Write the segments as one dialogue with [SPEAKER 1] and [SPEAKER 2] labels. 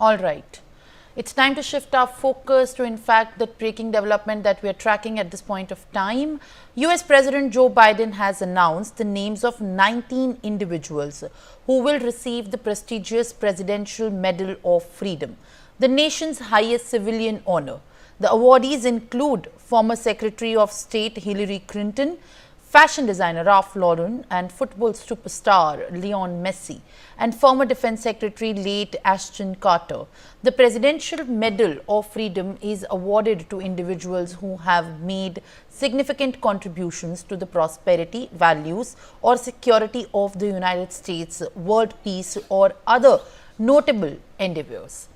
[SPEAKER 1] All right. It's time to shift our focus to, in fact, the breaking development that we are tracking at this point of time. US President Joe Biden has announced the names of 19 individuals who will receive the prestigious Presidential Medal of Freedom, the nation's highest civilian honor. The awardees include former Secretary of State Hillary Clinton, fashion designer Ralph Lauren and football superstar Lionel Messi, and former Defense Secretary late Ashton Carter. The Presidential Medal of Freedom is awarded to individuals who have made significant contributions to the prosperity, values, or security of the United States, world peace, or other notable endeavors.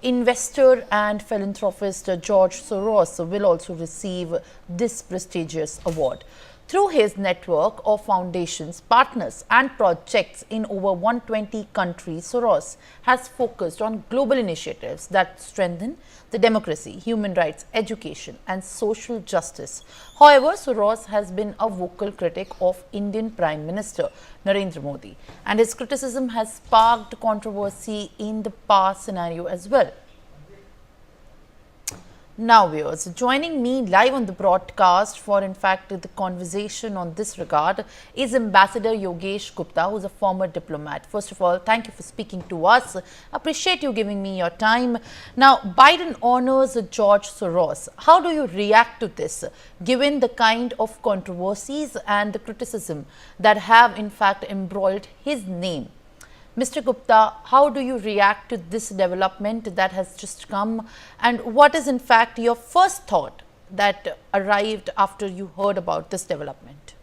[SPEAKER 1] Investor and philanthropist George Soros will also receive this prestigious award. Through his network of foundations, partners and projects in over 120 countries, Soros has focused on global initiatives that strengthen the democracy, human rights, education and social justice. However, Soros has been a vocal critic of Indian Prime Minister Narendra Modi, and his criticism has sparked controversy in the past scenario as well. Now, viewers, joining me live on the broadcast for, in fact, the conversation on this regard is Ambassador Yogesh Gupta, who is a former diplomat. First of all, thank you for speaking to us. Appreciate you giving me your time. Now, Biden honors George Soros. How do you react to this, given the kind of controversies and the criticism that have, in fact, embroiled his name? Mr. Gupta, how do you react to this development that has just come, and what is in fact your first thought that arrived after you heard about this development?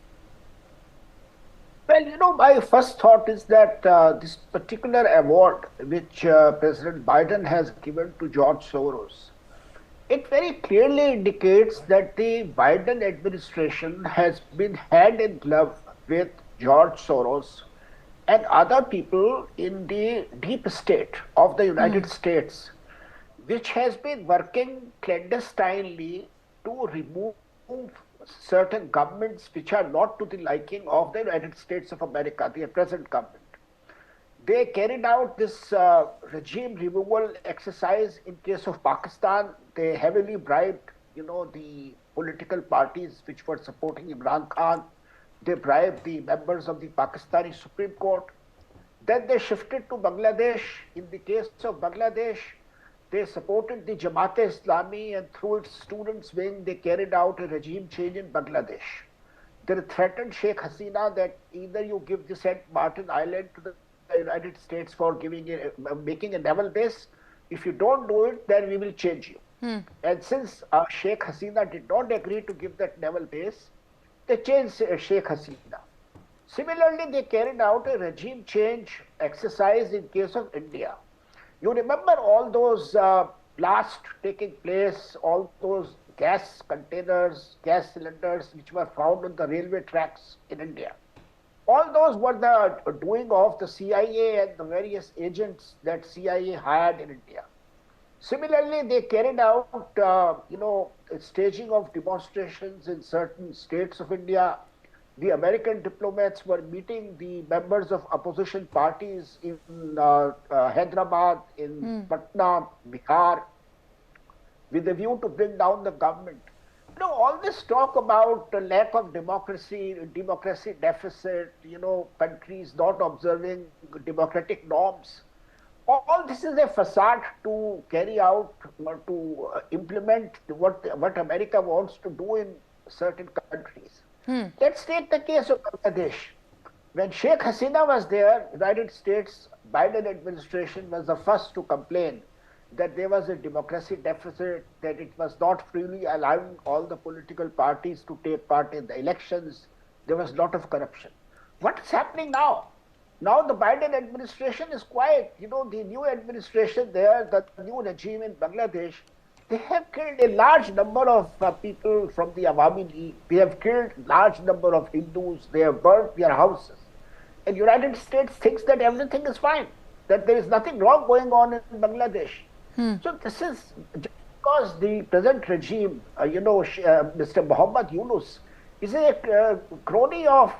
[SPEAKER 2] Well, my first thought is that this particular award which President Biden has given to George Soros, it very clearly indicates that the Biden administration has been hand in glove with George Soros and other people in the deep state of the United States, which has been working clandestinely to remove certain governments which are not to the liking of the United States of America, the present government. They carried out this regime removal exercise in case of Pakistan. They heavily bribed, the political parties which were supporting Imran Khan. They bribed the members of the Pakistani Supreme Court. Then they shifted to Bangladesh. In the case of Bangladesh, they supported the Jamaat-e-Islami, and through its students' wing, they carried out a regime change in Bangladesh. They threatened Sheikh Hasina that either you give the St. Martin Island to the United States for making a naval base. If you don't do it, then we will change you. And since Sheikh Hasina did not agree to give that naval base, they changed Sheikh Hasina. Similarly, they carried out a regime change exercise in case of India. You remember all those blasts taking place, all those gas containers, gas cylinders which were found on the railway tracks in India. All those were the doing of the CIA and the various agents that CIA hired in India. Similarly, they carried out, staging of demonstrations in certain states of India. The American diplomats were meeting the members of opposition parties in Hyderabad, in Patna, Bihar, with a view to bring down the government. All this talk about the lack of democracy deficit, countries not observing democratic norms. All this is a facade to carry out, to implement what America wants to do in certain countries. Let's take the case of Bangladesh. When Sheikh Hasina was there, United States Biden administration was the first to complain that there was a democracy deficit, that it was not freely allowing all the political parties to take part in the elections. There was a lot of corruption. What is happening now? Now the Biden administration is quiet. The new administration there, the new regime in Bangladesh, they have killed a large number of people from the Awami League. They have killed large number of Hindus. They have burnt their houses. And United States thinks that everything is fine, that there is nothing wrong going on in Bangladesh. So this is because the present regime, Mr. Muhammad Yunus, is a crony of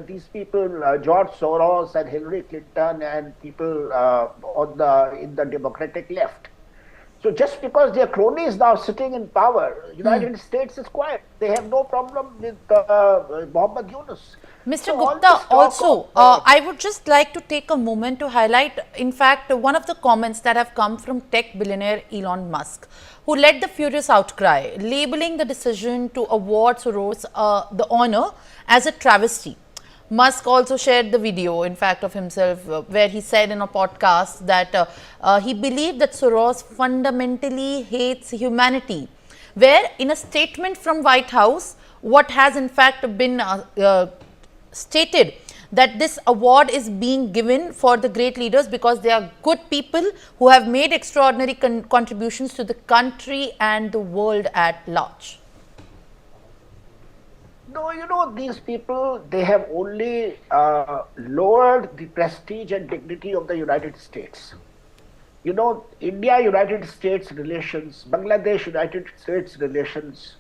[SPEAKER 2] these people, George Soros and Hillary Clinton and people in the Democratic left. So just because their cronies now sitting in power, United States is quiet. They have no problem with Mohammed Yunus.
[SPEAKER 1] Mr.
[SPEAKER 2] So all
[SPEAKER 1] Gupta,
[SPEAKER 2] this talk
[SPEAKER 1] also,
[SPEAKER 2] of
[SPEAKER 1] I would just like to take a moment to highlight, in fact, one of the comments that have come from tech billionaire Elon Musk, who led the furious outcry, labeling the decision to award Soros the honor as a travesty. Musk also shared the video, in fact, of himself, where he said in a podcast that he believed that Soros fundamentally hates humanity, where in a statement from White House, what has in fact been stated that this award is being given for the great leaders because they are good people who have made extraordinary contributions to the country and the world at large.
[SPEAKER 2] No, these people, they have only lowered the prestige and dignity of the United States. India-United States relations, Bangladesh-United States relations,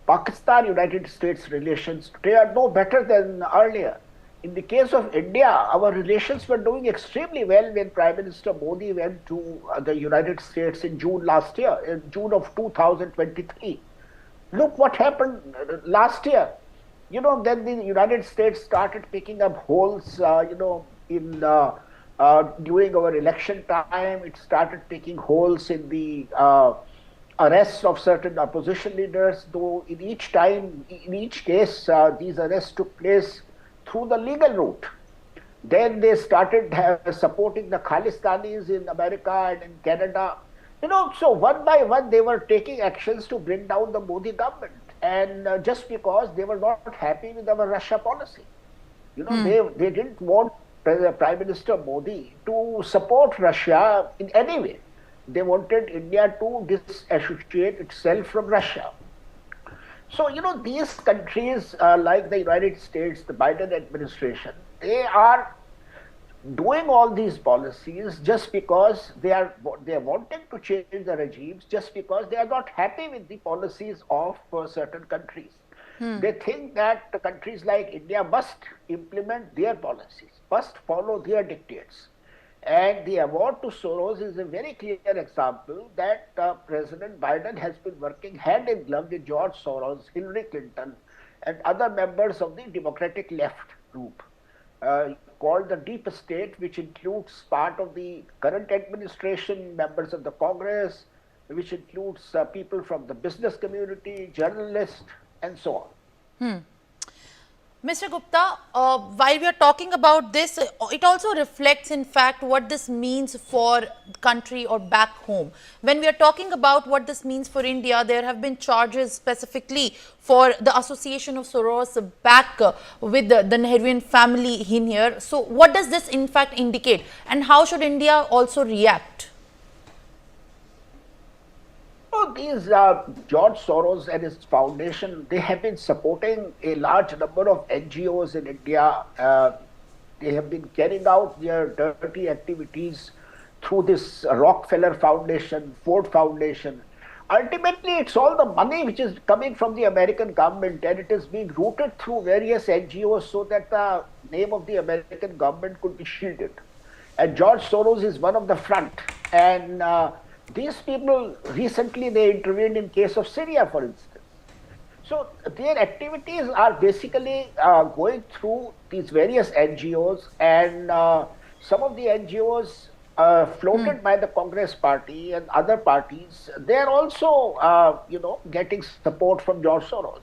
[SPEAKER 2] Pakistan-United States relations, they are no better than earlier. In the case of India, our relations were doing extremely well when Prime Minister Modi went to the United States in June last year, in June of 2023. Look what happened last year. Then the United States started picking up holes, in during our election time. It started picking holes in the arrests of certain opposition leaders, though in each case, these arrests took place through the legal route. Then they started supporting the Khalistanis in America and in Canada. So one by one, they were taking actions to bring down the Modi government. And just because they were not happy with our Russia policy. They didn't want Prime Minister Modi to support Russia in any way. They wanted India to disassociate itself from Russia. So, these countries like the United States, the Biden administration, they are doing all these policies just because they are wanting to change the regimes, just because they are not happy with the policies of certain countries. They think that the countries like India must implement their policies, must follow their dictates. And the award to Soros is a very clear example that President Biden has been working hand in glove with George Soros, Hillary Clinton, and other members of the Democratic left group, called the Deep State, which includes part of the current administration, members of the Congress, which includes people from the business community, journalists, and so on.
[SPEAKER 1] Mr. Gupta, while we are talking about this, it also reflects in fact what this means for country or back home. When we are talking about what this means for India, there have been charges specifically for the association of Soros back with the Nehruvian family in here. So what does this in fact indicate, and how should India also react?
[SPEAKER 2] These George Soros and his foundation, they have been supporting a large number of NGOs in India. They have been carrying out their dirty activities through this Rockefeller Foundation, Ford Foundation. Ultimately, it's all the money which is coming from the American government, and it is being routed through various NGOs so that the name of the American government could be shielded. And George Soros is one of the front. And these people, recently they intervened in case of Syria, for instance. So their activities are basically going through these various NGOs, and some of the NGOs floated by the Congress party and other parties, they are also, getting support from George Soros.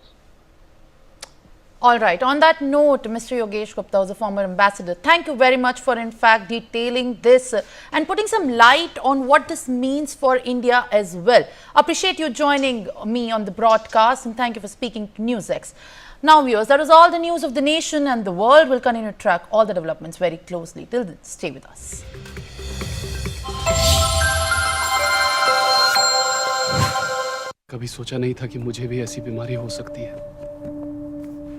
[SPEAKER 1] All right. On that note, Mr. Yogesh Gupta was a former ambassador. Thank you very much for, in fact, detailing this and putting some light on what this means for India as well. Appreciate you joining me on the broadcast, and thank you for speaking to NewsX. Now, viewers, that is all the news of the nation and the world. We'll continue to track all the developments very closely. Till then, stay with us.
[SPEAKER 3] कभी सोचा नहीं था कि मुझे भी ऐसी बीमारी हो सकती है।